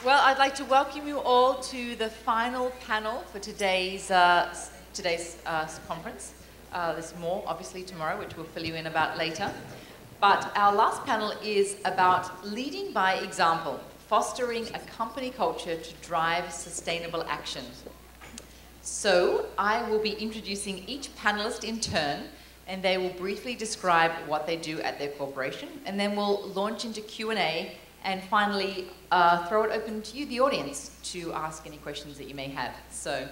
Well, I'd like to welcome you all to the final panel for today's conference. There's more, obviously, tomorrow, which we'll fill you in about later. But our last panel is about leading by example, fostering a company culture to drive sustainable action. So I will be introducing each panelist in turn, and they will briefly describe what they do at their corporation, and then we'll launch into Q&A, and finally throw it open to you, the audience, to ask any questions that you may have. So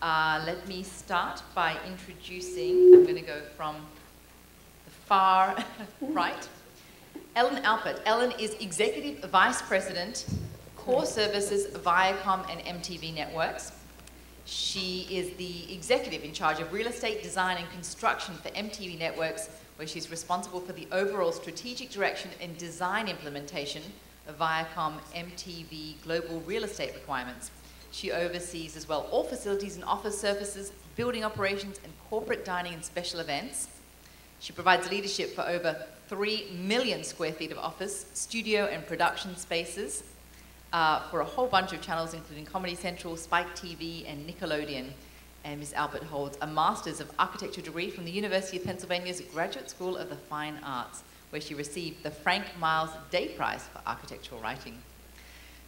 let me start by introducing, I'm going to go from the far right, Ellen Alpert. Ellen is Executive Vice President, Core Services, Viacom and MTV Networks. She is the executive in charge of real estate design and construction for MTV Networks, where she's responsible for the overall strategic direction and design implementation of Viacom MTV global real estate requirements. She oversees as well all facilities and office services, building operations and corporate dining and special events. She provides leadership for over 3 million square feet of office, studio and production spaces for a whole bunch of channels, including Comedy Central, Spike TV, and Nickelodeon. And Ms. Alpert holds a Master's of Architecture degree from the University of Pennsylvania's Graduate School of the Fine Arts, where she received the Frank Miles Day Prize for Architectural Writing.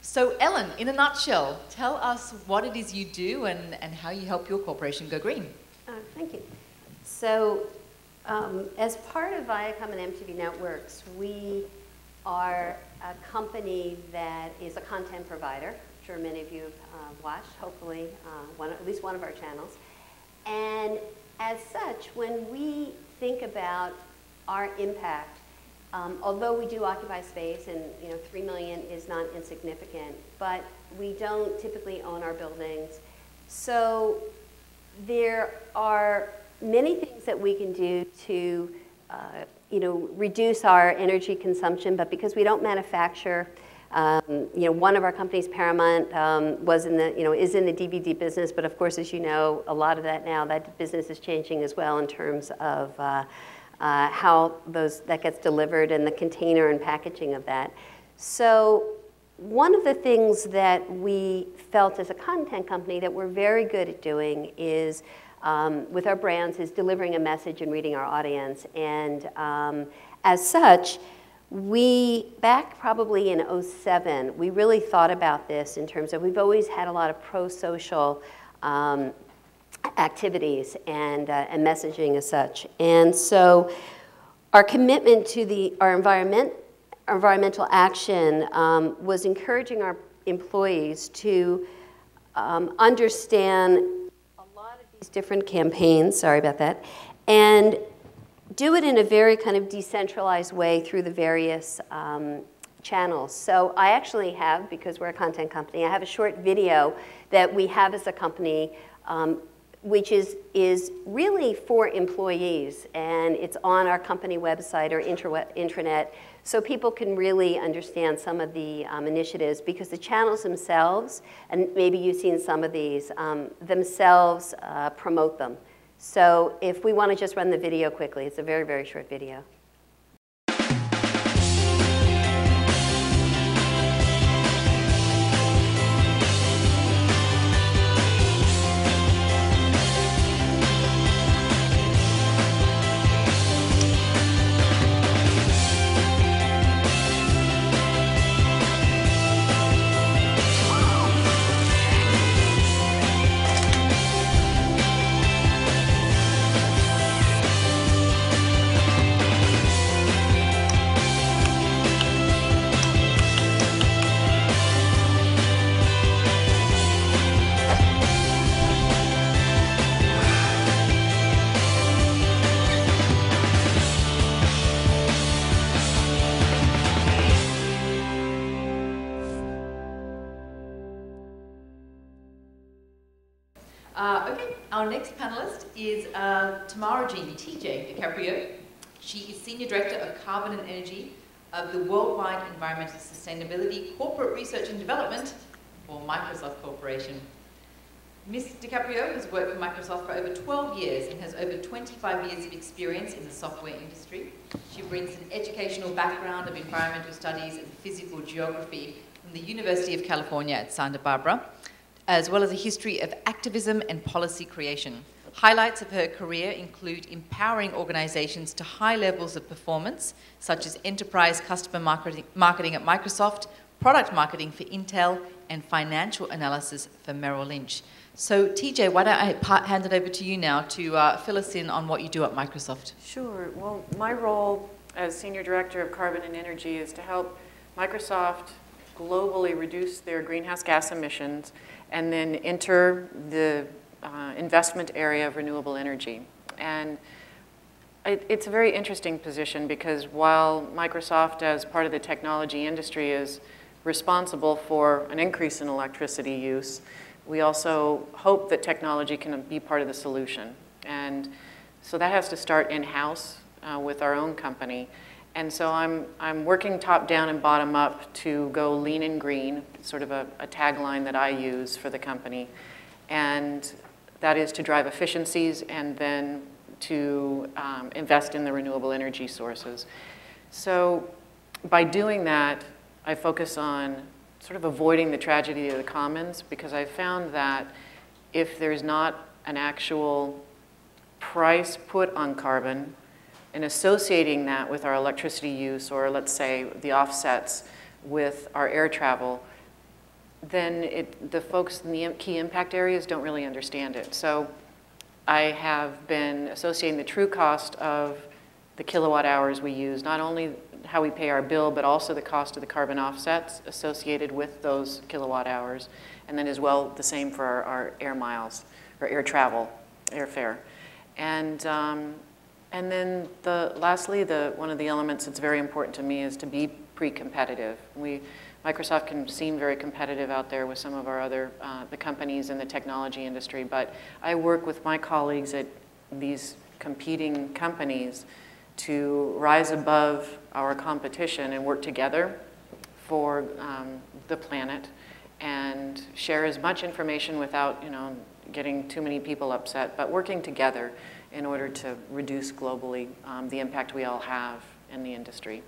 So Ellen, in a nutshell, tell us what it is you do and how you help your corporation go green. Thank you. So as part of Viacom and MTV Networks, we are a company that is a content provider. I'm sure many of you have watched, hopefully, at least one of our channels. And as such, when we think about our impact, although we do occupy space, and 3 million is not insignificant, but we don't typically own our buildings. So there are many things that we can do to reduce our energy consumption, but because we don't manufacture, one of our companies, Paramount, is in the DVD business, but of course, as you know, a lot of that now, that business is changing as well in terms of how that gets delivered and the container and packaging of that. So one of the things that we felt as a content company that we're very good at doing is with our brands is delivering a message and reading our audience. And as such, back probably in 2007, we really thought about this in terms of, we've always had a lot of pro-social activities and messaging as such. And so our commitment to our environmental action was encouraging our employees to understand different campaigns, sorry about that, and do it in a very kind of decentralized way through the various channels. So I actually have, because we're a content company, I have a short video that we have as a company, which is really for employees, and it's on our company website or intranet, so people can really understand some of the initiatives, because the channels themselves, and maybe you've seen some of these, themselves promote them. So if we want to just run the video quickly, it's a very, very short video. Okay, our next panelist is Tamara TJ DiCaprio. She is Senior Director of Carbon and Energy of the Worldwide Environmental Sustainability Corporate Research and Development for Microsoft Corporation. Ms. DiCaprio has worked for Microsoft for over 12 years and has over 25 years of experience in the software industry. She brings an educational background of environmental studies and physical geography, from the University of California at Santa Barbara, as well as a history of activism and policy creation. Highlights of her career include empowering organizations to high levels of performance, such as enterprise customer marketing at Microsoft, product marketing for Intel, and financial analysis for Merrill Lynch. So TJ, why don't I hand it over to you now to fill us in on what you do at Microsoft? Sure. Well, my role as Senior Director of Carbon and Energy is to help Microsoft globally reduce their greenhouse gas emissions and then enter the investment area of renewable energy. And it's a very interesting position because while Microsoft, as part of the technology industry, is responsible for an increase in electricity use, we also hope that technology can be part of the solution. And so that has to start in-house with our own company. And so I'm working top down and bottom up to go lean and green, sort of a tagline that I use for the company. And that is to drive efficiencies and then to invest in the renewable energy sources. So by doing that, I focus on sort of avoiding the tragedy of the commons, because I found that if there's not an actual price put on carbon and associating that with our electricity use, or let's say the offsets with our air travel, then the folks in the key impact areas don't really understand it. So I have been associating the true cost of the kilowatt hours we use, not only how we pay our bill, but also the cost of the carbon offsets associated with those kilowatt hours, and then as well the same for our air miles, or air travel, airfare. And then lastly, one of the elements that's very important to me is to be pre-competitive. Microsoft can seem very competitive out there with some of our other, the companies in the technology industry, but I work with my colleagues at these competing companies to rise above our competition and work together for the planet and share as much information without, getting too many people upset, but working together in order to reduce globally the impact we all have in the industry.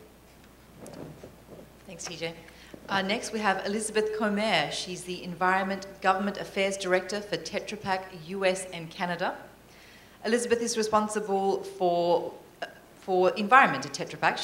Thanks, TJ. Next, we have Elisabeth Comere. She's the Environment Government Affairs Director for Tetra Pak US and Canada. Elisabeth is responsible for environment at Tetra Pak,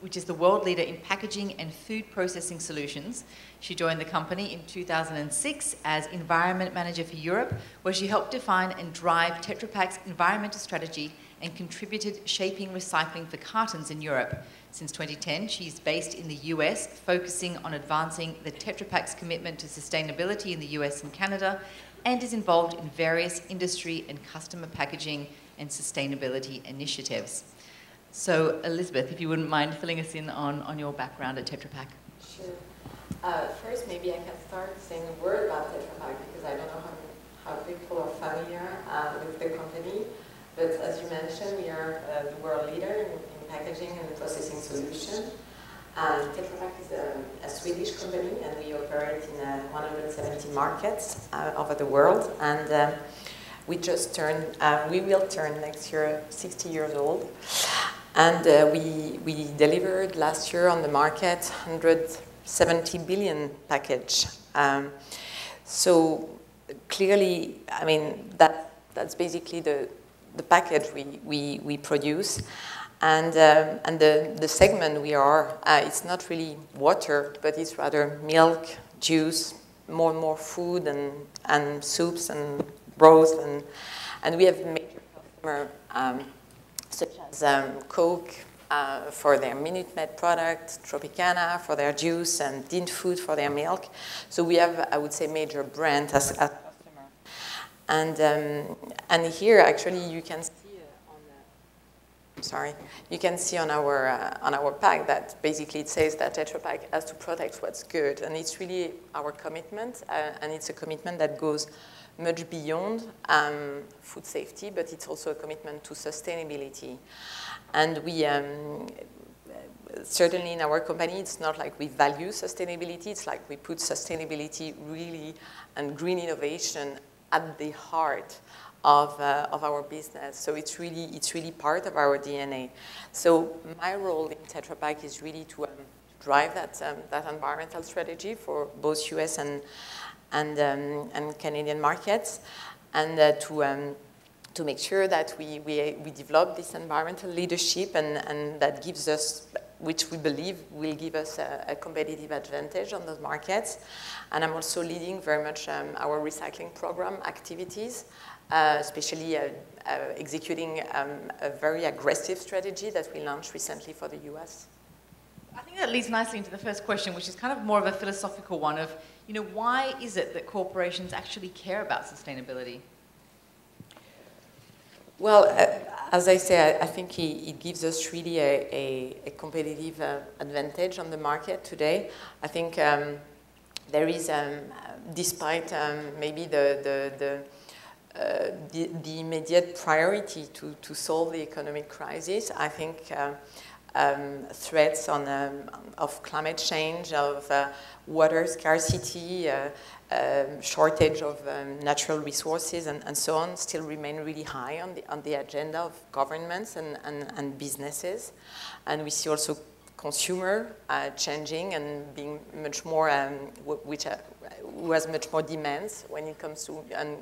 which is the world leader in packaging and food processing solutions. She joined the company in 2006 as Environment Manager for Europe, where she helped define and drive Tetra Pak's environmental strategy and contributed shaping recycling for cartons in Europe. Since 2010, she's based in the US, focusing on advancing the Tetra Pak's commitment to sustainability in the US and Canada, and is involved in various industry and customer packaging and sustainability initiatives. So, Elisabeth, if you wouldn't mind filling us in on your background at Tetra Pak. Sure. First, maybe I can start saying a word about Tetra Pak, because I don't know how people are familiar with the company. But as you mentioned, we are the world leader in packaging and processing solutions. Tetra Pak is a Swedish company, and we operate in 170 markets over the world. And we will turn next year 60 years old. And we delivered last year on the market 170 billion package. So clearly, I mean, that's basically the package we produce. And the segment we are, it's not really water, but it's rather milk, juice, more and more food and soups and broths. And we have major customers such as Coke for their Minute Maid product, Tropicana for their juice, and Dean Food for their milk. So we have, I would say, major brands as customers. And here, actually, you can see you can see on our pack that basically it says that Tetra Pak has to protect what's good, and it's really our commitment, and it's a commitment that goes much beyond food safety, but it's also a commitment to sustainability. And we certainly in our company, it's not like we value sustainability. It's like we put sustainability really and green innovation at the heart of our business. So it's really part of our DNA. So my role in Tetra Pak is really to drive that environmental strategy for both US and Canadian markets, and to make sure that we develop this environmental leadership, and that gives us, which we believe will give us a competitive advantage on those markets. And I'm also leading very much our recycling program activities, especially executing a very aggressive strategy that we launched recently for the US. I think that leads nicely into the first question, which is kind of more of a philosophical one of, you know, why is it that corporations actually care about sustainability? Well, as I say, I think it gives us really a competitive advantage on the market today. I think there is, despite maybe the immediate priority to solve the economic crisis, I think threats of climate change, of water scarcity, shortage of natural resources, and so on, still remain really high on the agenda of governments and businesses. And we see also consumer changing and being much more, who has much more demands when it comes to, and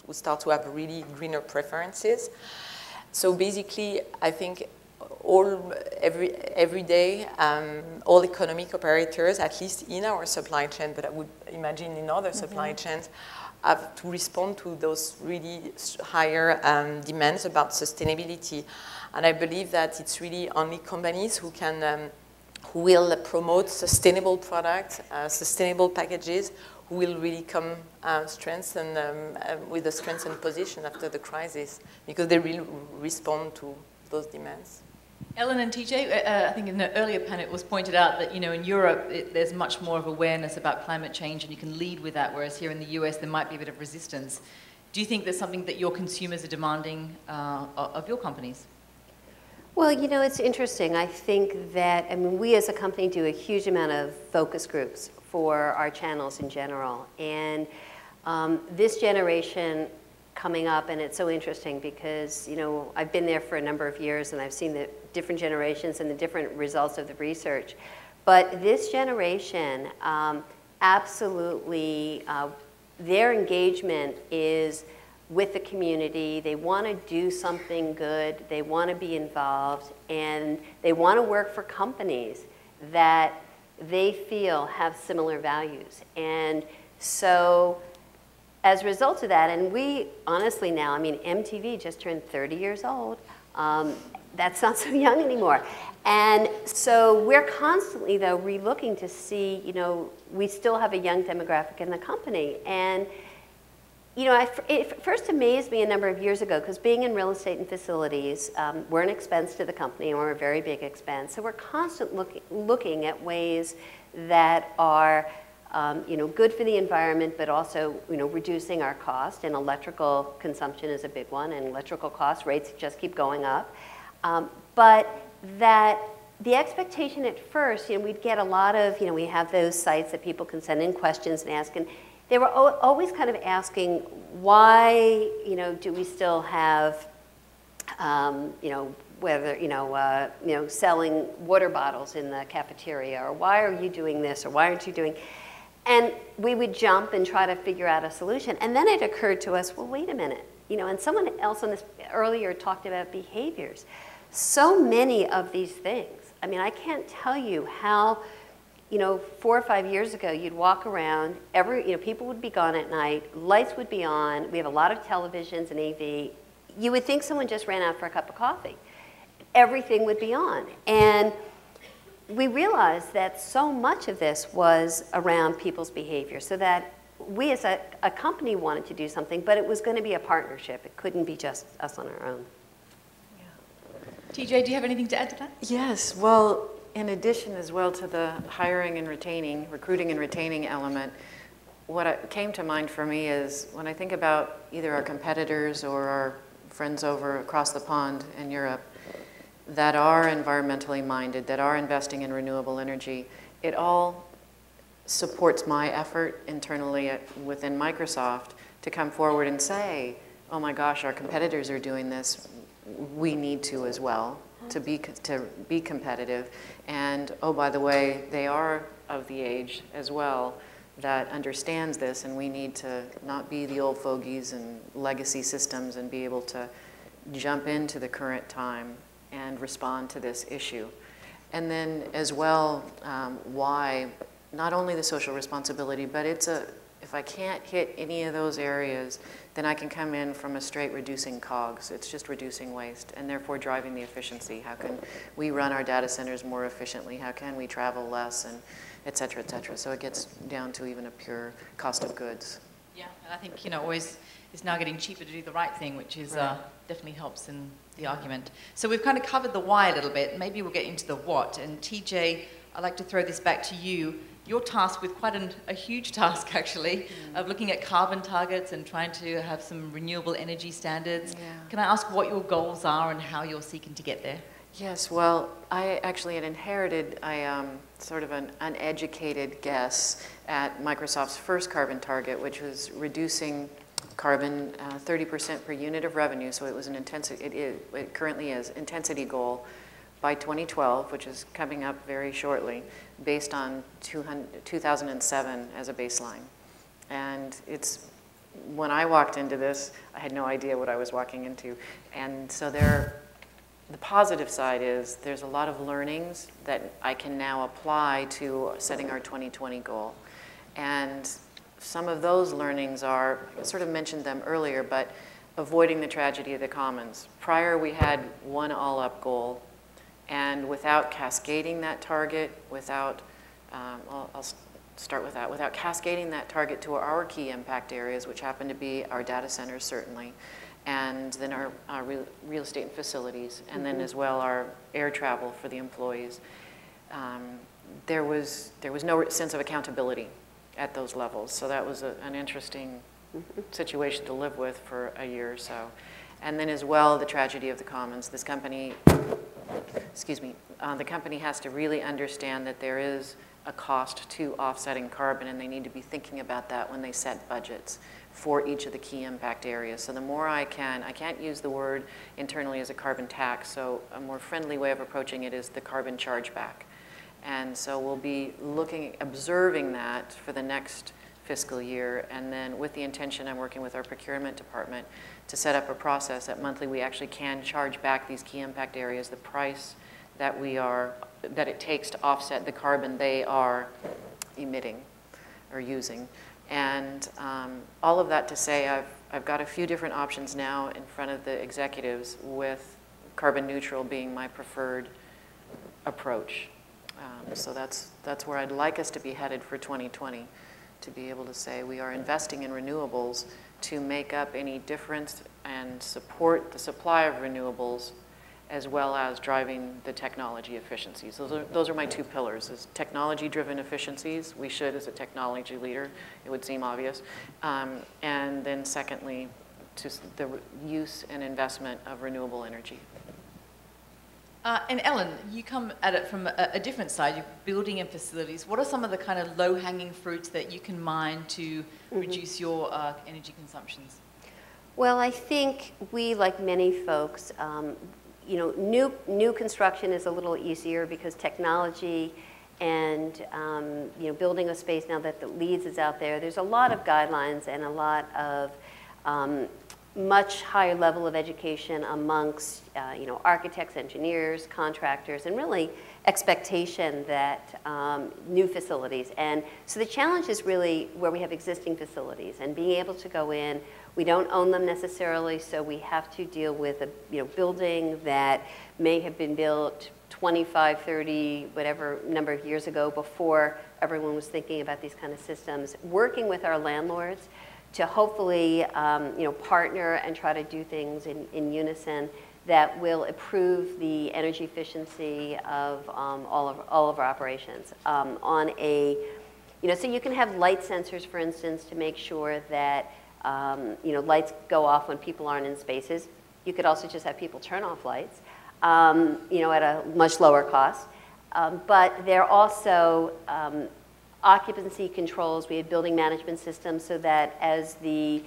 who start to have really greener preferences. So basically, I think every day, all economic operators, at least in our supply chain, but I would imagine in other supply chains, have to respond to those really higher demands about sustainability. And I believe that it's really only companies who can, who will promote sustainable products, sustainable packages, who will really come strengthened with a strengthened position after the crisis, because they will respond to those demands. Ellen and TJ, I think in the earlier panel it was pointed out that, you know, in Europe there's much more of awareness about climate change and you can lead with that, whereas here in the US there might be a bit of resistance. Do you think there's something that your consumers are demanding of your companies? Well, you know, it's interesting. I think that, I mean, we as a company do a huge amount of focus groups for our channels in general. And this generation coming up, and it's so interesting because, you know, I've been there for a number of years and I've seen the different generations and the different results of the research. But this generation, absolutely, their engagement is with the community. They want to do something good. They want to be involved, and they want to work for companies that they feel have similar values. And so as a result of that, and we honestly now, I mean, MTV just turned 30 years old. That's not so young anymore. And so we're constantly, though, re-looking to see, you know, we still have a young demographic in the company. And, you know, it first amazed me a number of years ago, because being in real estate and facilities, we're an expense to the company, and we're a very big expense. So we're constantly looking at ways that are, you know, good for the environment, but also, you know, reducing our cost. And electrical consumption is a big one, and electrical cost rates just keep going up. But that the expectation at first, you know, we'd get a lot of, you know, we have those sites that people can send in questions and ask, and they were always kind of asking, why, you know, do we still have, you know, whether, you know, selling water bottles in the cafeteria, or why are you doing this, or why aren't you doing? And we would jump and try to figure out a solution. And then it occurred to us, well, wait a minute, you know, and someone else on this earlier talked about behaviors. So many of these things, I mean, I can't tell you how, you know, 4 or 5 years ago, you'd walk around, you know, people would be gone at night, lights would be on, we have a lot of televisions and AV. You would think someone just ran out for a cup of coffee. Everything would be on. And we realized that so much of this was around people's behavior, so that we as a company wanted to do something, but it was going to be a partnership. It couldn't be just us on our own. TJ, do you have anything to add to that? Yes, well, in addition as well to the hiring and retaining, recruiting and retaining element, what came to mind for me is when I think about either our competitors or our friends over across the pond in Europe that are environmentally minded, that are investing in renewable energy, it all supports my effort internally within Microsoft to come forward and say, oh my gosh, our competitors are doing this, we need to as well. to be competitive. And oh, by the way, they are of the age as well that understands this, and we need to not be the old fogies and legacy systems and be able to jump into the current time and respond to this issue. And then as well, why not only the social responsibility, but if I can't hit any of those areas, then I can come in from a straight reducing COGS. It's just reducing waste and therefore driving the efficiency. How can we run our data centers more efficiently? How can we travel less, and et cetera, et cetera. So it gets down to even a pure cost of goods. Yeah, and I think, you know, always it's now getting cheaper to do the right thing, which is definitely helps in the argument. So we've kind of covered the why a little bit. Maybe we'll get into the what. And TJ, I'd like to throw this back to you. You're tasked with quite a huge task, actually, of looking at carbon targets and trying to have some renewable energy standards. Yeah. Can I ask what your goals are and how you're seeking to get there? Yes, well, I actually had inherited sort of an uneducated guess at Microsoft's first carbon target, which was reducing carbon 30% per unit of revenue. So it was an it currently is intensity goal by 2012, which is coming up very shortly, based on 2007 as a baseline. And when I walked into this, I had no idea what I was walking into. And so the positive side is there's a lot of learnings that I can now apply to setting our 2020 goal. And some of those learnings are, I sort of mentioned them earlier, but avoiding the tragedy of the commons. Prior, we had one all-up goal, and without cascading that target, I'll start with that, without cascading that target to our key impact areas, which happen to be our data centers, certainly, and then our real estate and facilities, and then as well our air travel for the employees. There was no sense of accountability at those levels, so that was an interesting situation to live with for a year or so. And then as well, the tragedy of the commons. This company, the company has to really understand that there is a cost to offsetting carbon, and they need to be thinking about that when they set budgets for each of the key impact areas. So the more I can't use the word internally as a carbon tax, so a more friendly way of approaching it is the carbon chargeback. And so we'll be observing that for the next fiscal year, and then with the intention, I'm working with our procurement department to set up a process that monthly we actually can charge back these key impact areas the price that it takes to offset the carbon they are emitting or using. And all of that to say, I've got a few different options now in front of the executives, with carbon neutral being my preferred approach. So that's where I'd like us to be headed for 2020, to be able to say we are investing in renewables to make up any difference and support the supply of renewables, as well as driving the technology efficiencies. Those are my two pillars, is technology-driven efficiencies. We should, as a technology leader, it would seem obvious. And then secondly, just the use and investment of renewable energy. And Ellen, you come at it from a different side. You're building and facilities. What are some of the kind of low-hanging fruits that you can mine to reduce your energy consumptions? Well, I think we, like many folks, you know, new construction is a little easier because technology and you know, building a space now that the LEEDs is out there. There's a lot of guidelines and a lot of much higher level of education amongst you know, architects, engineers, contractors, and really expectation that new facilities. And so the challenge is really where we have existing facilities and being able to go in. We don't own them necessarily, so we have to deal with a building that may have been built 25, 30, whatever number of years ago, before everyone was thinking about these kind of systems. Working with our landlords to hopefully partner and try to do things in unison that will improve the energy efficiency of all of our operations. So you can have light sensors, for instance, to make sure that lights go off when people aren't in spaces. You could also just have people turn off lights, at a much lower cost. But there are also occupancy controls. We have building management systems so that as the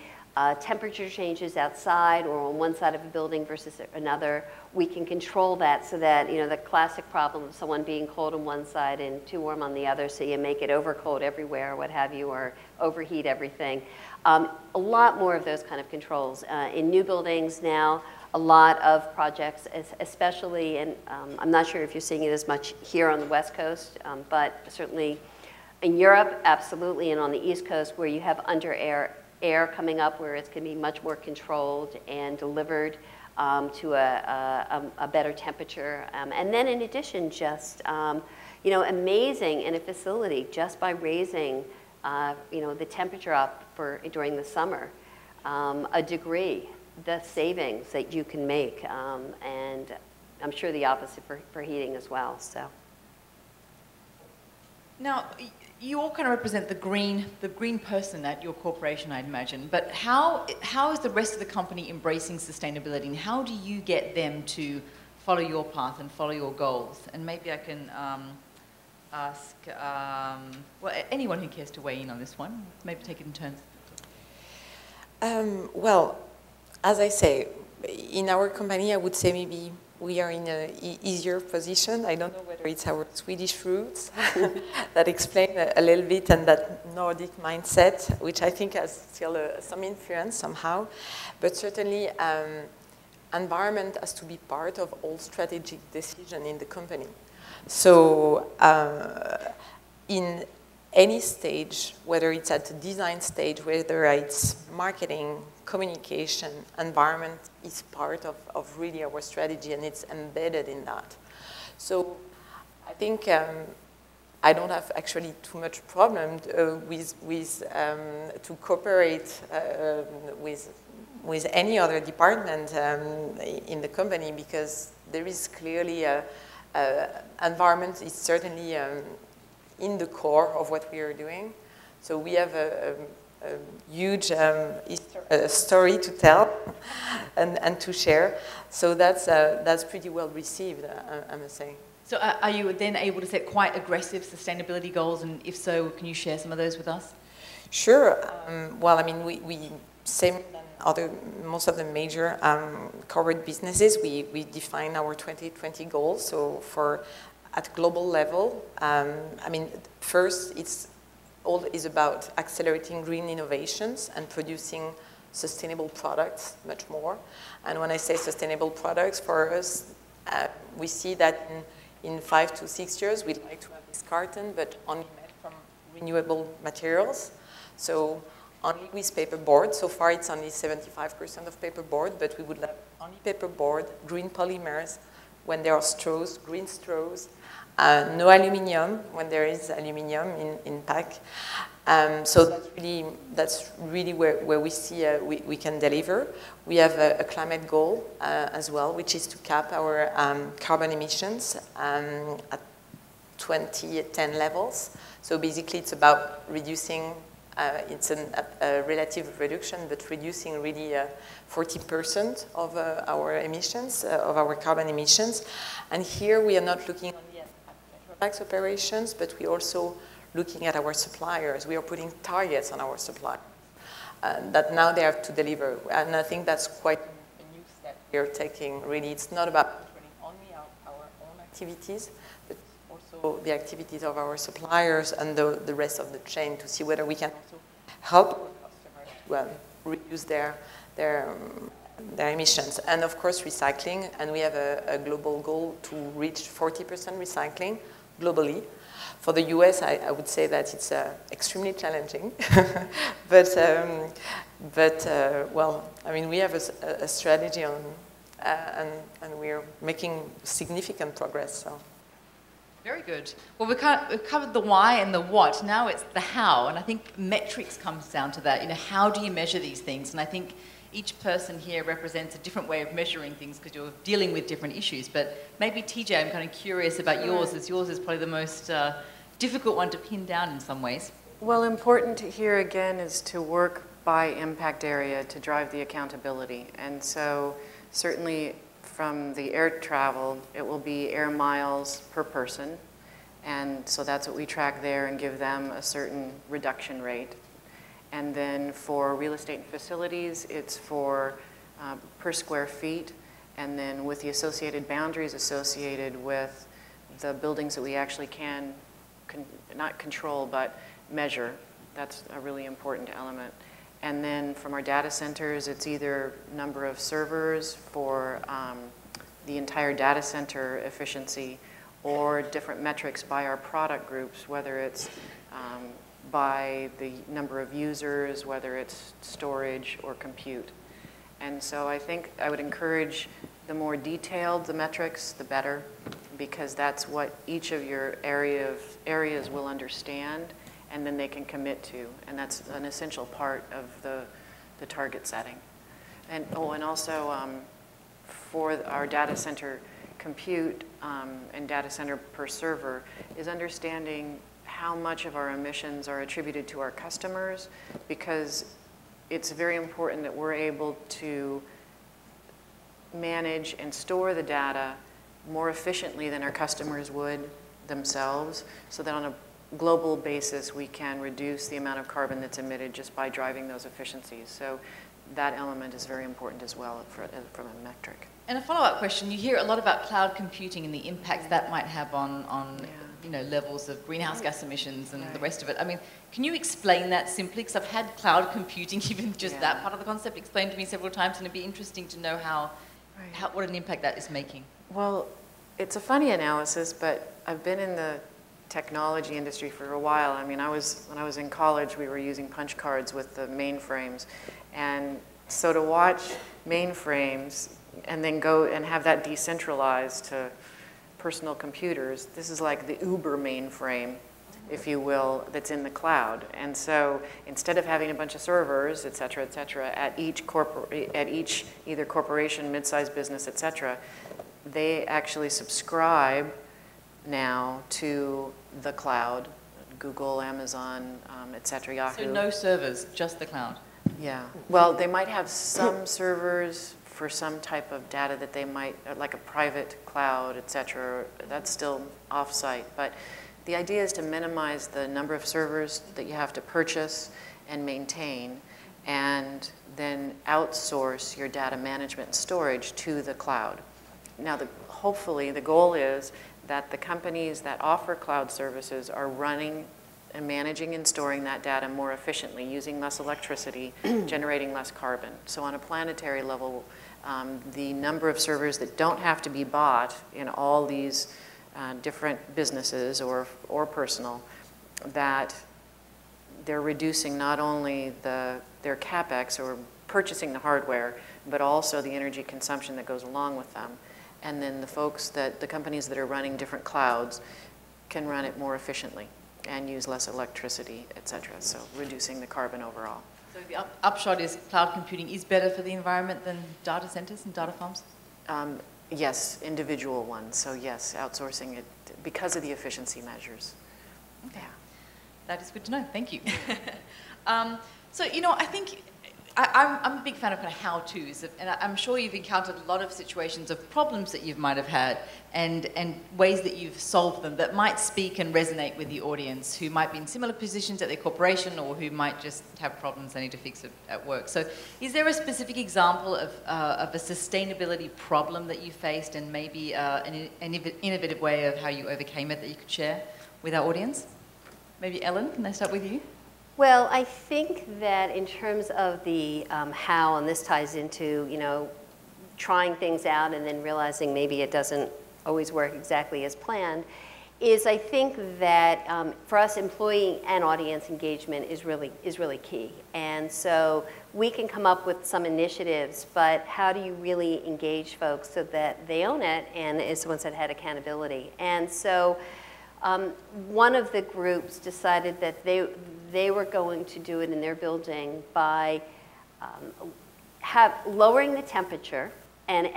temperature changes outside or on one side of a building versus another, we can control that so that, you know, the classic problem of someone being cold on one side and too warm on the other, so you make it over cold everywhere or what have you, or overheat everything. A lot more of those kind of controls. In new buildings now, a lot of projects, especially, and I'm not sure if you're seeing it as much here on the West Coast, but certainly in Europe, absolutely, and on the East Coast where you have under air coming up where it's going to be much more controlled and delivered to a better temperature. And then in addition, just, you know, amazing in a facility just by raising, you know, the temperature up during the summer, a degree, the savings that you can make, and I'm sure the opposite for heating as well, so. Now, you all kind of represent the green person at your corporation, I'd imagine. But how is the rest of the company embracing sustainability, and how do you get them to follow your path and follow your goals? And maybe I can ask, well, anyone who cares to weigh in on this one, maybe take it in turns. Well, as I say, in our company, I would say maybe we are in an easier position. I don't know whether it's our Swedish roots that explain a little bit, and that Nordic mindset, which I think has still some influence somehow. But certainly, environment has to be part of all strategic decision in the company. So in any stage, whether it's at the design stage, whether it's marketing, communication, environment is part of really our strategy, and it's embedded in that. So I think I don't have actually too much problem to cooperate with any other department in the company, because there is clearly environment is certainly in the core of what we are doing. So we have a huge story to tell and to share. So that's pretty well received, I must say. So are you then able to set quite aggressive sustainability goals? And if so, can you share some of those with us? Sure. Well, I mean, we same than most of the major corporate businesses, we define our 2020 goals. So at global level, I mean, first all is about accelerating green innovations and producing sustainable products much more. And when I say sustainable products, for us, we see that in 5 to 6 years, we'd like to have this carton, but only made from renewable materials. So only with paperboard. So far, it's only 75% of paperboard, but we would have only paperboard, green polymers when there are straws, green straws, no aluminum when there is aluminum in pack. So that's really where we see we can deliver. We have a climate goal as well, which is to cap our carbon emissions at 2010 levels. So basically, it's about reducing. It's a relative reduction, but reducing really 40% of our emissions, of our carbon emissions. And here we are not looking only at Petrobras operations, but we're also looking at our suppliers. We are putting targets on our suppliers that now they have to deliver. And I think that's quite a new step we're taking, really. It's not about controlling only our own activities, but also the activities of our suppliers and the rest of the chain, to see whether we can also help our customers to reduce their emissions. And of course, recycling. And we have a global goal to reach 40% recycling globally. For the US, I would say that it's extremely challenging. but well, I mean, we have a strategy on, and we're making significant progress. So. Very good. Well, we've covered the why and the what. Now it's the how, and I think metrics comes down to that. You know, how do you measure these things? And I think each person here represents a different way of measuring things because you're dealing with different issues. But maybe TJ, I'm kind of curious about yours, as yours is probably the most difficult one to pin down in some ways. Well, important here again is to work by impact area to drive the accountability. And so certainly from the air travel, it will be air miles per person. And so that's what we track there and give them a certain reduction rate. And then for real estate and facilities, it's for per square feet, and then with the associated boundaries associated with the buildings that we actually can not control, but measure. That's a really important element. And then from our data centers, it's either number of servers for the entire data center efficiency, or different metrics by our product groups, whether it's by the number of users, whether it's storage or compute. And so I think I would encourage the more detailed the metrics, the better, because that's what each of your areas will understand, and then they can commit to. And that's an essential part of the target setting. And and also for our data center compute and data center per server is understanding how much of our emissions are attributed to our customers, because it's very important that we're able to manage and store the data more efficiently than our customers would themselves, so that on a global basis we can reduce the amount of carbon that's emitted just by driving those efficiencies. So that element is very important as well from a metric. And a follow-up question, you hear a lot about cloud computing and the impact that might have on levels of greenhouse gas emissions and the rest of it. I mean, can you explain that simply? Because I've had cloud computing, even just that part of the concept, explained to me several times, and it'd be interesting to know what an impact that is making. Well, it's a funny analysis, but I've been in the technology industry for a while. I mean, when I was in college, we were using punch cards with the mainframes. And so to watch mainframes and then go and have that decentralized to personal computers, this is like the Uber mainframe, if you will, that's in the cloud. And so instead of having a bunch of servers, et cetera, at each either corporation, mid-sized business, et cetera, they actually subscribe now to the cloud, Google, Amazon, et cetera, Yahoo. So no servers, just the cloud. Yeah. Well, they might have some servers for some type of data that they might, like a private cloud, et cetera. That's still off-site. But the idea is to minimize the number of servers that you have to purchase and maintain, and then outsource your data management and storage to the cloud. Now, hopefully, the goal is that the companies that offer cloud services are running and managing and storing that data more efficiently, using less electricity, generating less carbon. So on a planetary level, the number of servers that don't have to be bought in all these different businesses or personal, that they're reducing not only their CapEx or purchasing the hardware, but also the energy consumption that goes along with them. And then the companies that are running different clouds can run it more efficiently and use less electricity, et cetera. So reducing the carbon overall. So the upshot is cloud computing is better for the environment than data centers and data farms? Yes, individual ones. So yes, outsourcing it because of the efficiency measures. Okay. Yeah. That is good to know. Thank you. So, I think I'm a big fan of kind of how-tos, and I'm sure you've encountered a lot of situations of problems that you might have had and ways that you've solved them that might speak and resonate with the audience who might be in similar positions at their corporation or who might just have problems they need to fix at work. So is there a specific example of a sustainability problem that you faced and maybe an innovative way of how you overcame it that you could share with our audience? Maybe Ellen, can I start with you? Well, I think that in terms of the how, and this ties into, trying things out and then realizing maybe it doesn't always work exactly as planned, is I think that for us, employee and audience engagement is really key. And so we can come up with some initiatives, but how do you really engage folks so that they own it and is someone said had accountability? And so one of the groups decided that they were going to do it in their building by lowering the temperature and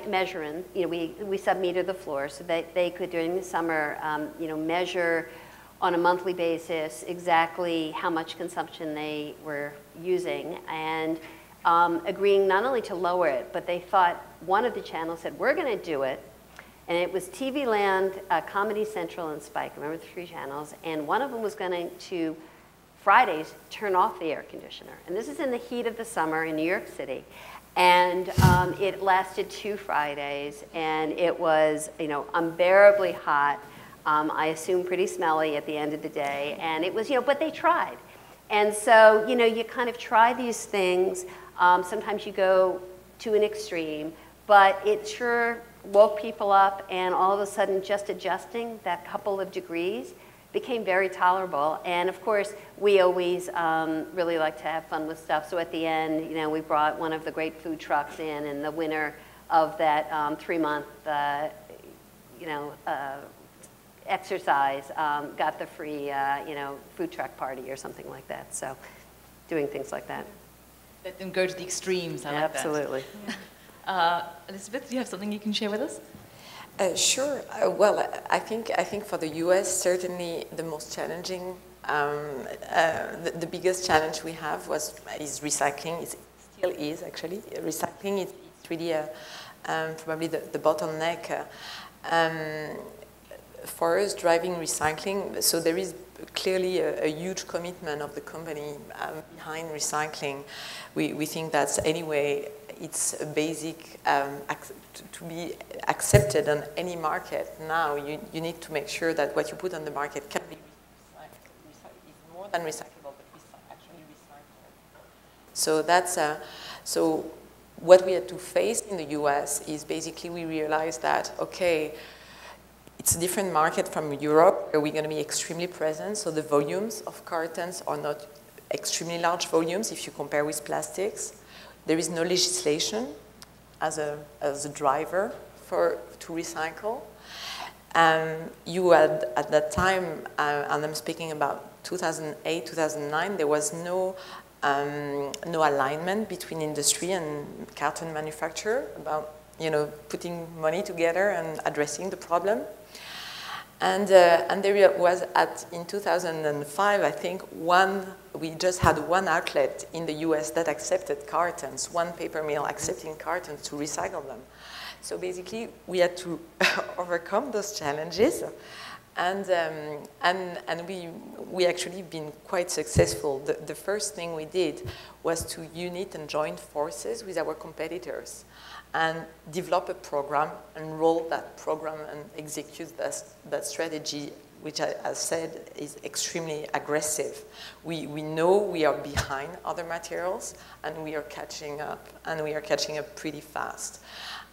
measuring, we sub-meter the floor so that they could, during the summer, measure on a monthly basis exactly how much consumption they were using, and agreeing not only to lower it, but they thought, one of the channels said, we're going to do it. And it was TV Land, Comedy Central, and Spike. Remember the 3 channels? And one of them was going to Fridays, turn off the air conditioner. And this is in the heat of the summer in New York City. And it lasted 2 Fridays, and it was, you know, unbearably hot. I assume pretty smelly at the end of the day. And it was, you know, but they tried. And so, you know, you kind of try these things. Sometimes you go to an extreme, but it sure woke people up, and all of a sudden just adjusting that couple of degrees became very tolerable. And of course, we always really like to have fun with stuff. So at the end, you know, we brought one of the great food trucks in, and the winner of that 3-month, you know, exercise got the free, you know, food truck party or something like that. So doing things like that. Let them go to the extremes. I like that. Absolutely. Elisabeth, do you have something you can share with us? Sure. Well, I think for the US, certainly the most challenging, the biggest challenge we have is recycling. It still is, actually. Recycling is really probably the bottleneck. For us, driving recycling, so there is clearly a huge commitment of the company behind recycling. We think that's anyway, it's a basic, to be accepted on any market now, you need to make sure that what you put on the market can be recycled. It's more than recyclable, but actually recyclable. So that's, so what we had to face in the US is basically we realized that, okay, it's a different market from Europe, where we're going to be extremely present, so the volumes of cartons are not extremely large volumes if you compare with plastics. There is no legislation as a driver to recycle. You had, at that time, and I'm speaking about 2008, 2009, there was no alignment between industry and carton manufacturer about, you know, putting money together and addressing the problem. And there was, in 2005, I think, we just had one outlet in the US that accepted cartons, one paper mill accepting cartons to recycle them. So basically, we had to overcome those challenges. And we actually been quite successful. The first thing we did was to unite and join forces with our competitors and develop a program and roll that program and execute that strategy, which I said is extremely aggressive. We know we are behind other materials, and we are catching up, and we are catching up pretty fast.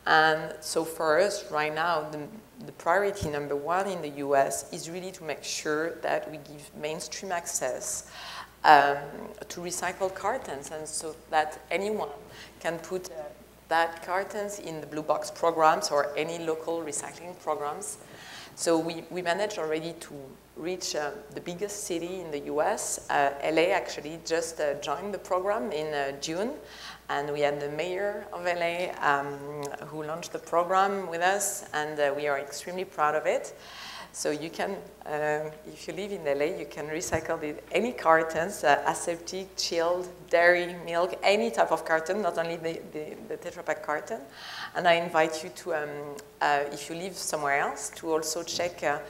And so for us right now, the priority number 1 in the US is really to make sure that we give mainstream access to recycled cartons, and so that anyone can put that cartons in the Blue Box programs or any local recycling programs. So we managed already to reach the biggest city in the US. LA actually just joined the program in June, and we had the mayor of LA who launched the program with us, and we are extremely proud of it. So you can, if you live in LA, you can recycle any cartons, aseptic, chilled, dairy, milk, any type of carton, not only the Tetra Pak carton. And I invite you to, if you live somewhere else, to also check a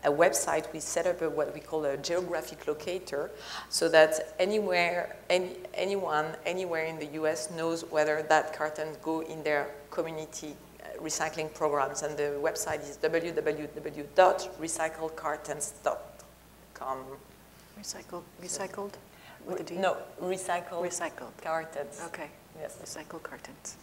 website. We set up what we call a geographic locator, so that anyone, anywhere in the US knows whether that carton go in their community recycling programs, and the website is www.recycledcartons.com. Recycled with a D? No, recycled cartons. Okay. Yes. Recycled cartons.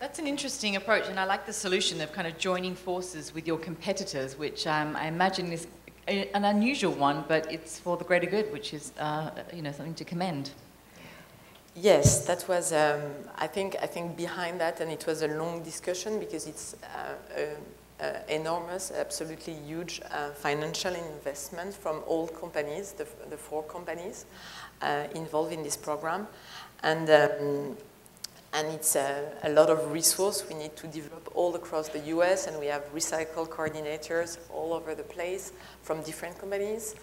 That's an interesting approach, and I like the solution of kind of joining forces with your competitors, which I imagine is an unusual one, but it's for the greater good, which is you know, something to commend. Yes, that was, I think behind that, and it was a long discussion because it's enormous, absolutely huge financial investment from all companies, the 4 companies involved in this program. And it's a lot of resource we need to develop all across the US, and we have recycle coordinators all over the place from different companies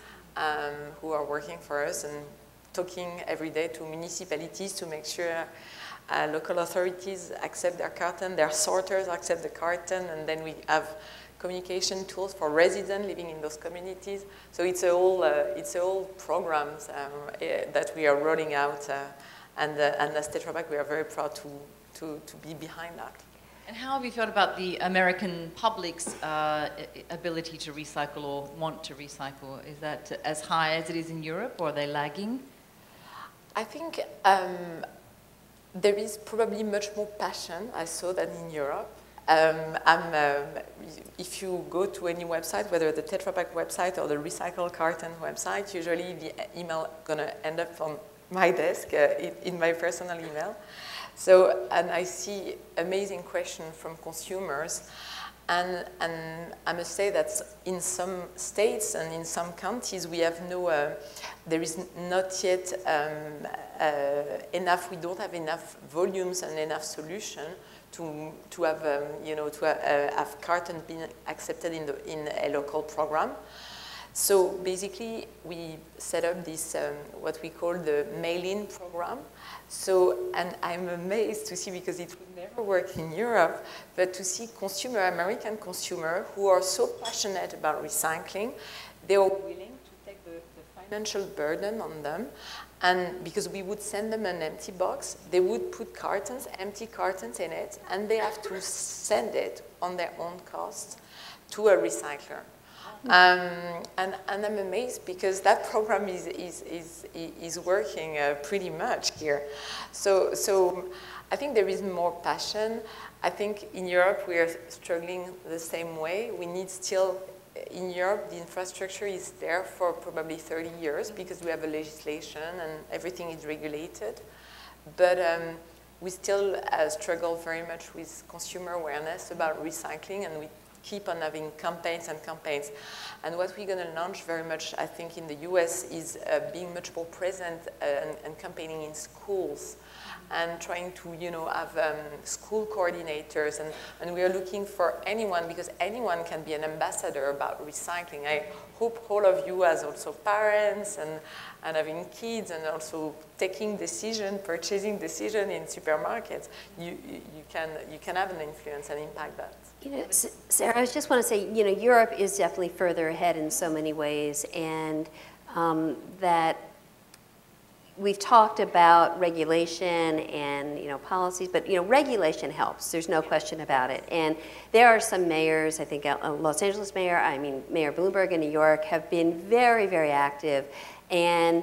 who are working for us and talking every day to municipalities to make sure local authorities accept their carton, their sorters accept the carton, and then we have communication tools for residents living in those communities. So it's all programs that we are rolling out, and as Tetra Pak, we are very proud to be behind that. And how have you felt about the American public's ability to recycle or want to recycle? Is that as high as it is in Europe, or are they lagging? I think there is probably much more passion, I saw, than in Europe. If you go to any website, whether the Tetra Pak website or the Recycle Carton website, usually the email gonna end up on my desk in my personal email. So, and I see amazing questions from consumers, and I must say that in some states and in some counties we have there is not yet enough. We don't have enough volumes and enough solution to have have carton being accepted in a local program. So basically, we set up this what we call the mail-in program. So, and I'm amazed to see, because it would never work in Europe, but to see American consumer who are so passionate about recycling, they are willing to take the financial burden on them. And because we would send them an empty box, they would put empty cartons in it, and they have to send it on their own cost to a recycler. And I'm amazed, because that program is working pretty much here. So I think there is more passion. I think in Europe we are struggling the same way. We need still, in Europe, the infrastructure is there for probably 30 years because we have a legislation and everything is regulated. But we still struggle very much with consumer awareness about recycling, and we keep on having campaigns and campaigns. And what we're going to launch very much, I think, in the US is being much more present and campaigning in schools, and trying to, have school coordinators. And we are looking for anyone, because anyone can be an ambassador about recycling. I hope all of you, as also parents and having kids, and also taking purchasing decision in supermarkets, you can have an influence and impact that. Sarah, I just want to say, Europe is definitely further ahead in so many ways, and that we've talked about regulation and policies, but regulation helps. There's no question about it. And there are some mayors, I think Los Angeles mayor, Mayor Bloomberg in New York, have been very, very active, and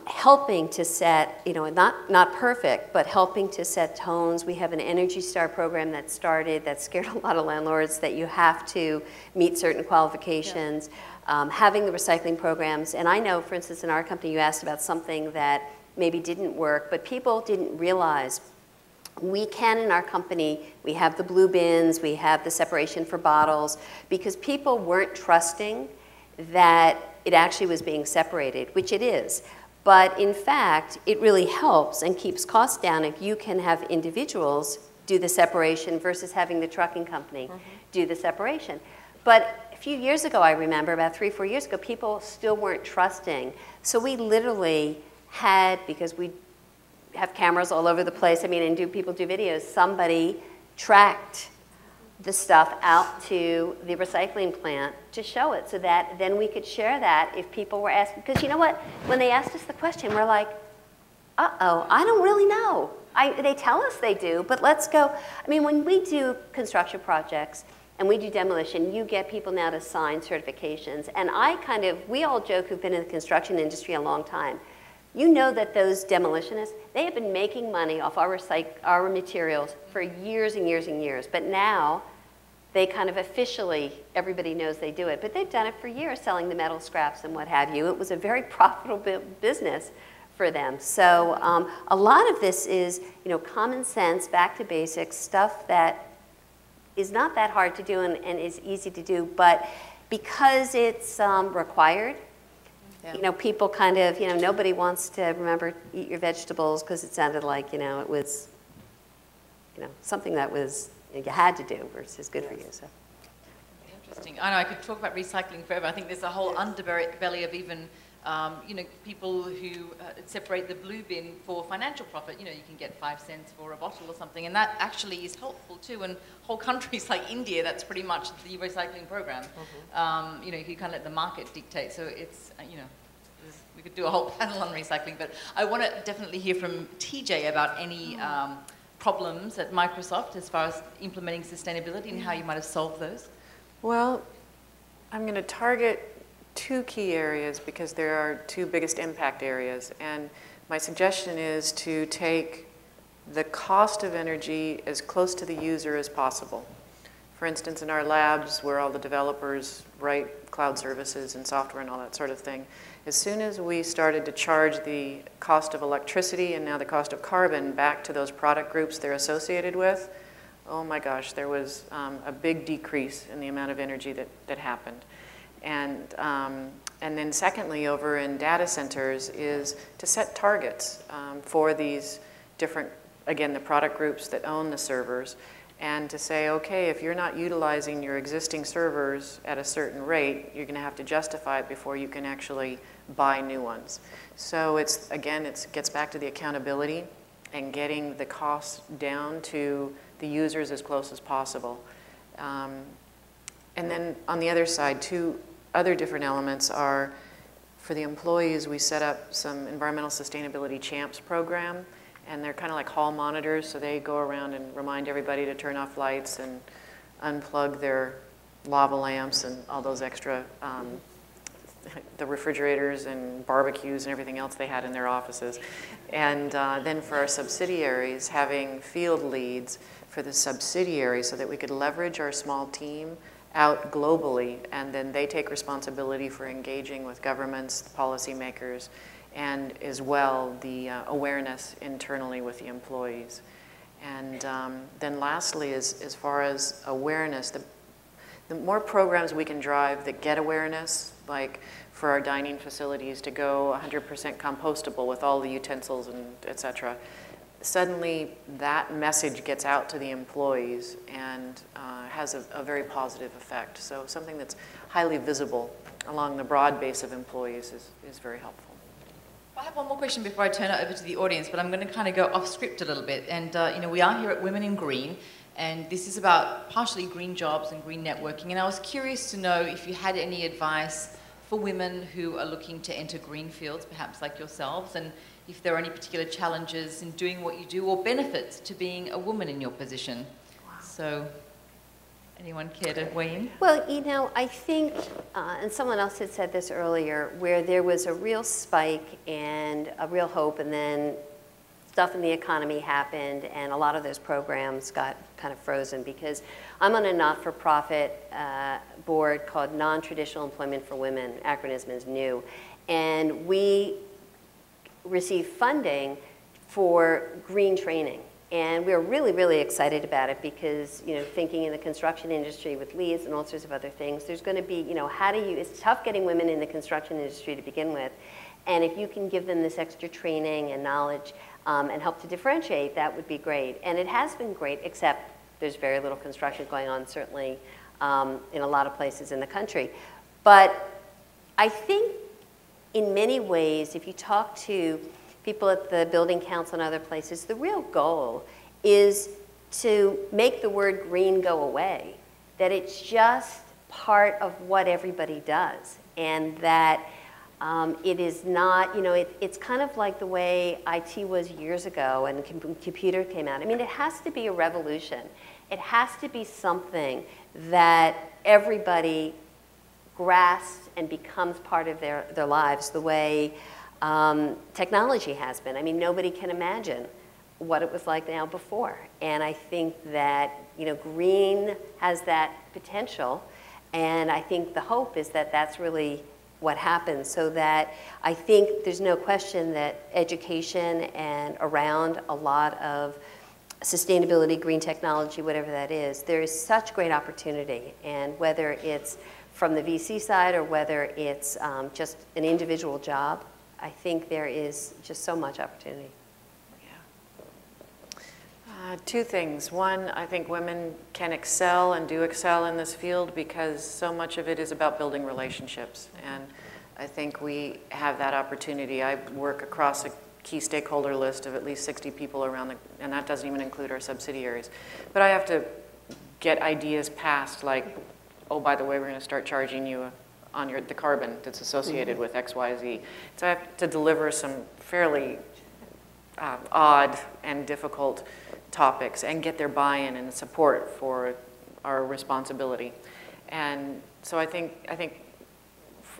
helping to set, not perfect, but helping to set tones. We have an Energy Star program that started, that scared a lot of landlords, that you have to meet certain qualifications. Yeah. Having the recycling programs, and I know, for instance, in our company, you asked about something that maybe didn't work, but people didn't realize. We can, in our company, we have the blue bins, we have the separation for bottles, because people weren't trusting that it actually was being separated, which it is. But in fact, it really helps and keeps costs down if you can have individuals do the separation versus having the trucking company do the separation. But a few years ago, I remember, about 3 or 4 years ago, people still weren't trusting. So we literally had, because we have cameras all over the place, and people do videos, somebody tracked the stuff out to the recycling plant to show it, so that then we could share that if people were asking. Because you know what? When they asked us the question, we're like, uh-oh, I don't really know. They tell us they do, but let's go. When we do construction projects and we do demolition, you get people now to sign certifications. And we all joke who've been in the construction industry a long time. You know that those demolitionists, they have been making money off our materials for years and years and years. But now, they kind of officially, everybody knows they do it. But they've done it for years, selling the metal scraps and what have you. It was a very profitable business for them. So a lot of this is, common sense, back to basics, stuff that is not that hard to do and is easy to do. But because it's required, yeah. People kind of, nobody wants to remember eat your vegetables because it sounded like, it was, something that was you had to do versus good for you. So. Interesting. I know I could talk about recycling forever. I think there's a whole underbelly of even You know, people who separate the blue bin for financial profit, you know, you can get 5 cents for a bottle or something, and that actually is helpful too. And whole countries like India, that's pretty much the recycling program. You know, you kind of let the market dictate. So it's, you know, we could do a whole panel on recycling, but I want to definitely hear from TJ about any problems at Microsoft as far as implementing sustainability and how you might have solved those. Well, I'm going to target 2 key areas because there are 2 biggest impact areas. And my suggestion is to take the cost of energy as close to the user as possible. For instance, in our labs where all the developers write cloud services and software and all that sort of thing, as soon as we started to charge the cost of electricity and now the cost of carbon back to those product groups they're associated with, oh my gosh, there was a big decrease in the amount of energy that happened. And then secondly, over in data centers is to set targets for these different, again, the product groups that own the servers, and to say, okay, if you're not utilizing your existing servers at a certain rate, you're going to have to justify it before you can actually buy new ones. So it's, again, it gets back to the accountability and getting the costs down to the users as close as possible. And then on the other side, 2 other different elements are, for the employees, we set up some environmental sustainability champs program, and they're kind of like hall monitors, so they go around and remind everybody to turn off lights and unplug their lava lamps and all those extra, the refrigerators and barbecues and everything else they had in their offices. And then for our subsidiaries, having field leads for the subsidiaries so that we could leverage our small team out globally, and then they take responsibility for engaging with governments, policymakers, and as well the awareness internally with the employees. And then lastly, as far as awareness, the more programs we can drive that get awareness, like for our dining facilities to go 100% compostable with all the utensils and et cetera, suddenly that message gets out to the employees and has a very positive effect. So something that's highly visible along the broad base of employees is very helpful. I have one more question before I turn it over to the audience, but I'm going to kind of go off script a little bit. And you know, we are here at Women in Green, and this is about partially green jobs and green networking. And I was curious to know if you had any advice for women who are looking to enter green fields, perhaps like yourselves, and if there are any particular challenges in doing what you do or benefits to being a woman in your position. Wow. So, anyone care to weigh in? Well, you know, I think, and someone else had said this earlier, where there was a real spike and a real hope, and then stuff in the economy happened, and a lot of those programs got kind of frozen, because I'm on a not-for-profit board called Non-Traditional Employment for Women, acronym is NEW, and we receive funding for green training. And we're really, really excited about it because, you know, thinking in the construction industry with leads and all sorts of other things, there's going to be, you know, it's tough getting women in the construction industry to begin with. And if you can give them this extra training and knowledge and help to differentiate, that would be great. And it has been great, except there's very little construction going on, certainly in a lot of places in the country. But I think in many ways, if you talk to people at the building council and other places, the real goal is to make the word green go away, that it's just part of what everybody does, and that it is not, you know, it's kind of like the way IT was years ago and computer came out. I mean, it has to be a revolution. It has to be something that everybody grasps and becomes part of their lives the way technology has been. I mean, nobody can imagine what it was like now before. And I think that, you know, green has that potential. And I think the hope is that that's really what happens, so that I think there's no question that education and around a lot of sustainability, green technology, whatever that is, there is such great opportunity. And whether it's from the VC side or whether it's just an individual job, I think there is just so much opportunity. Yeah. 2 things. One, I think women can excel and do excel in this field because so much of it is about building relationships. And I think we have that opportunity. I work across a key stakeholder list of at least 60 people around and that doesn't even include our subsidiaries. But I have to get ideas passed like, oh, by the way, we're going to start charging you on the carbon that's associated with X, Y, Z. So I have to deliver some fairly odd and difficult topics and get their buy-in and support for our responsibility. And so I think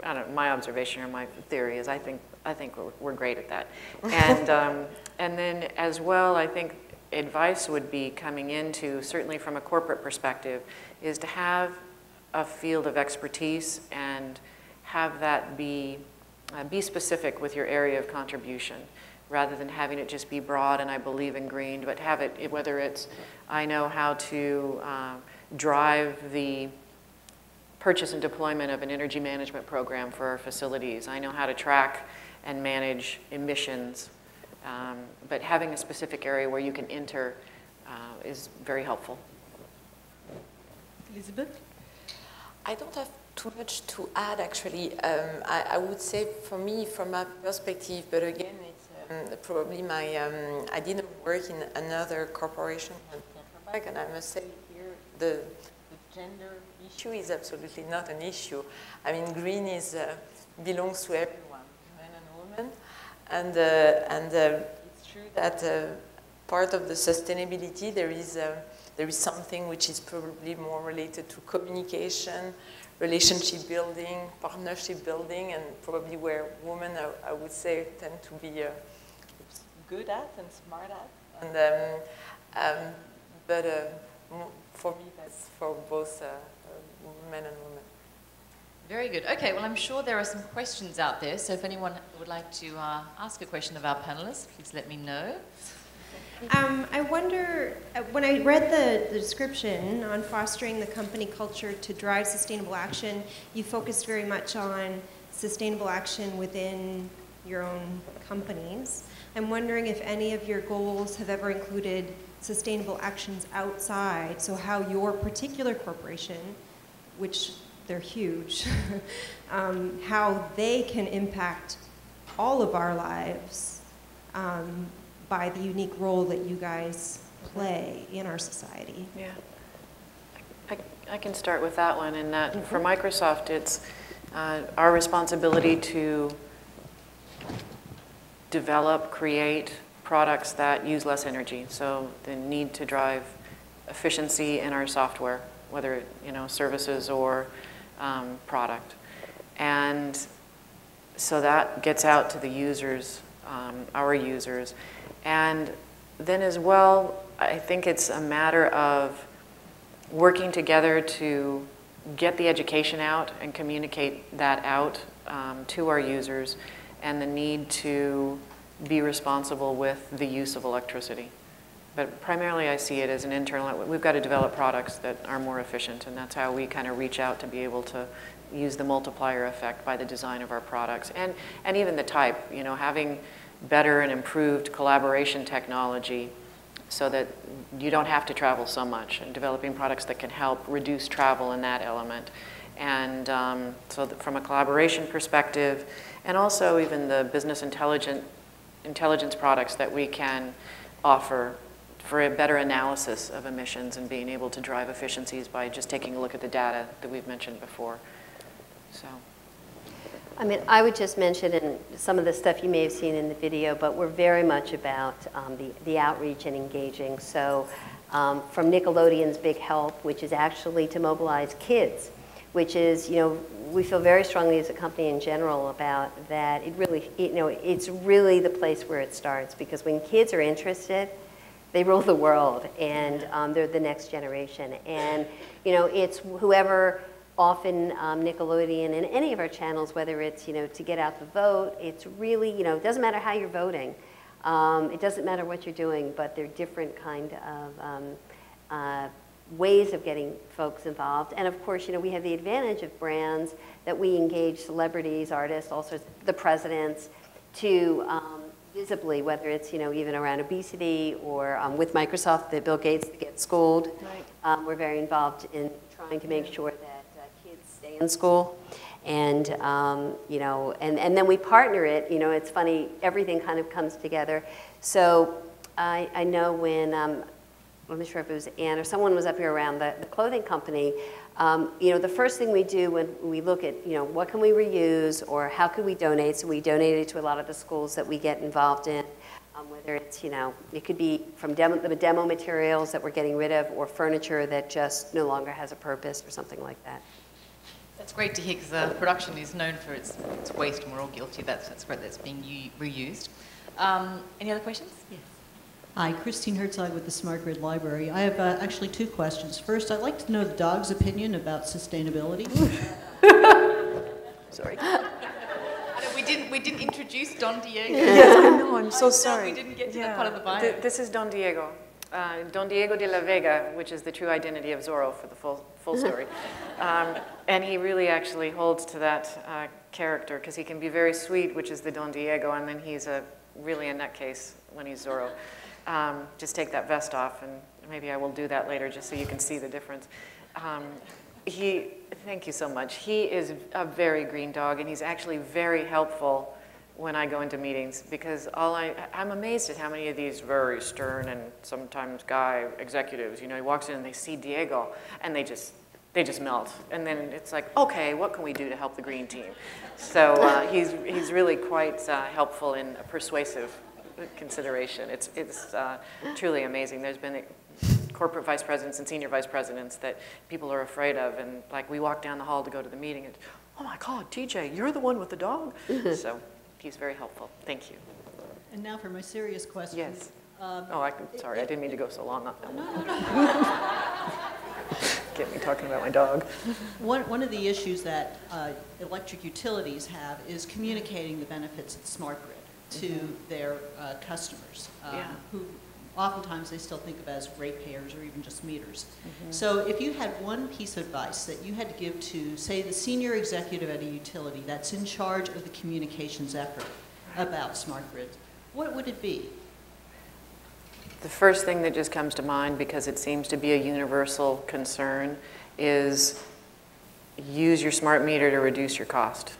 I don't know, my observation or my theory is I think we're great at that. And then as well, I think advice would be coming into, certainly from a corporate perspective, is to have a field of expertise and have that be specific with your area of contribution, rather than having it just be broad and I believe in green, but have it, whether it's I know how to drive the purchase and deployment of an energy management program for our facilities. I know how to track and manage emissions, but having a specific area where you can enter is very helpful. Elisabeth? I don't have too much to add, actually. I would say, for me, from my perspective, but again, it's probably my, I didn't work in another corporation than Tetra Pak, and I must say here, the gender issue is absolutely not an issue. I mean, green belongs to everyone, men and women, and it's true that part of the sustainability there is something which is probably more related to communication, relationship building, partnership building, and probably where women, I would say, tend to be good at and smart at. And but for me, that's for both men and women. Very good. Okay, well, I'm sure there are some questions out there, so if anyone would like to ask a question of our panelists, please let me know. I wonder, when I read the description on fostering the company culture to drive sustainable action, you focused very much on sustainable action within your own companies. I'm wondering if any of your goals have ever included sustainable actions outside, so how your particular corporation, which they're huge, how they can impact all of our lives by the unique role that you guys play in our society. Yeah, I can start with that one, in that for Microsoft, it's our responsibility to develop, create products that use less energy. So the need to drive efficiency in our software, whether services or product. And so that gets out to the users, our users. And then as well, I think it's a matter of working together to get the education out and communicate that out to our users, and the need to be responsible with the use of electricity. But primarily I see it as an internal, we've got to develop products that are more efficient, and that's how we kind of reach out to be able to use the multiplier effect by the design of our products. And even the type, having better and improved collaboration technology so that you don't have to travel so much, and developing products that can help reduce travel in that element. And so that from a collaboration perspective, and also even the business intelligence products that we can offer for a better analysis of emissions and being able to drive efficiencies by just taking a look at the data that we've mentioned before. So. I mean, I would just mention, and some of the stuff you may have seen in the video, but we're very much about the outreach and engaging. So from Nickelodeon's Big Help, which is actually to mobilize kids, which is, we feel very strongly as a company in general about that. It really, it's really the place where it starts, because when kids are interested, they rule the world, and they're the next generation. And, it's whoever, often Nickelodeon and any of our channels, whether it's, to get out the vote, it's really, it doesn't matter how you're voting. It doesn't matter what you're doing, but they're different kind of ways of getting folks involved. And of course, we have the advantage of brands that we engage celebrities, artists, also the presidents, to visibly, whether it's, even around obesity or with Microsoft, the Bill Gates that Get Schooled. Right. We're very involved in trying to make sure that kids stay in school. And, you know, and then we partner it. You know, it's funny, everything kind of comes together. So I know when, I'm not sure if it was Ann or someone was up here around the clothing company, you know, the first thing we do when we look at, you know, what can we reuse or how could we donate? So we donated to a lot of the schools that we get involved in, whether it's, you know, it could be from the demo materials that we're getting rid of or furniture that just no longer has a purpose or something like that. That's great to hear because production is known for its waste and we're all guilty. That's great that it's being reused. Any other questions? Yes. Hi, Christine Herzog with the Smart Grid Library. I have actually 2 questions. First, I'd like to know the dog's opinion about sustainability. Sorry. We didn't introduce Don Diego. Yes, I know, I'm so sorry. We didn't get to that part of the bio. This is Don Diego. Don Diego de la Vega, which is the true identity of Zorro for the full story. And he really actually holds to that character because he can be very sweet, which is the Don Diego, and then he's really a nutcase when he's Zorro. Just take that vest off, and maybe I will do that later just so you can see the difference. Thank you so much. He is a very green dog, and he's actually very helpful when I go into meetings because I'm amazed at how many of these very stern and sometimes guy executives, you know, he walks in and they see Diego and they just melt. And then it's like, okay, what can we do to help the green team? So he's really quite helpful in a persuasive consideration. It's truly amazing. There's been corporate vice presidents and senior vice presidents that people are afraid of, and like we walk down the hall to go to the meeting and, oh my God, TJ, you're the one with the dog? So he's very helpful. Thank you. And now for my serious question. Yes. Sorry, I didn't mean to go so long on that one. No. Get me talking about my dog. One of the issues that electric utilities have is communicating the benefits of the smart grid to their customers, who oftentimes they still think of as ratepayers or even just meters. So if you had one piece of advice that you had to give to, say, the senior executive at a utility that's in charge of the communications effort about smart grids, what would it be? The first thing that just comes to mind, because it seems to be a universal concern, is use your smart meter to reduce your cost.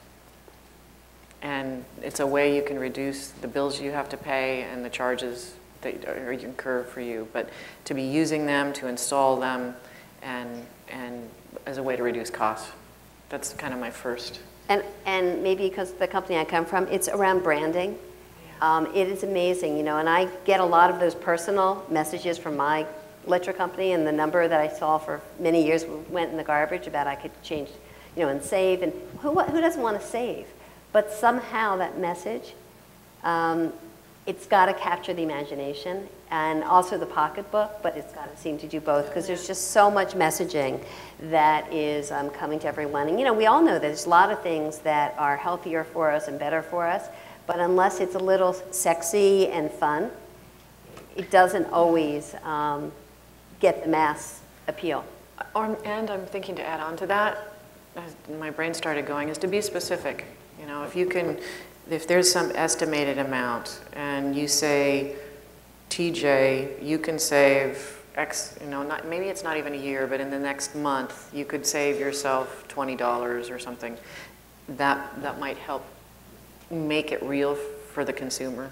And it's a way you can reduce the bills you have to pay and the charges that you incur for you. But to be using them, to install them, and as a way to reduce costs. That's kind of my first. And maybe because the company I come from, it's around branding. It is amazing, you know, and I get a lot of those personal messages from my electric company, and the number that I saw for many years went in the garbage about I could change, you know, and save, and who doesn't want to save? But somehow that message, it's got to capture the imagination and also the pocketbook, but it's got to seem to do both because there's just so much messaging that is coming to everyone. And, you know, we all know there's a lot of things that are healthier for us and better for us, but unless it's a little sexy and fun, it doesn't always get the mass appeal. And I'm thinking to add on to that, as my brain started going, is to be specific. You know, if there's some estimated amount and you say, TJ, you can save X, you know, maybe it's not even a year, but in the next month, you could save yourself $20 or something, that might help make it real for the consumer.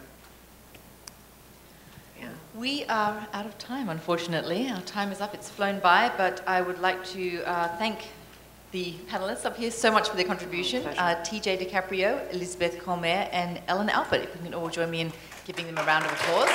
Yeah. We are out of time, unfortunately. Our time is up. It's flown by, but I would like to thank the panelists up here so much for their contribution. TJ DiCaprio, Elisabeth Comere, and Ellen Alpert. If you can all join me in giving them a round of applause.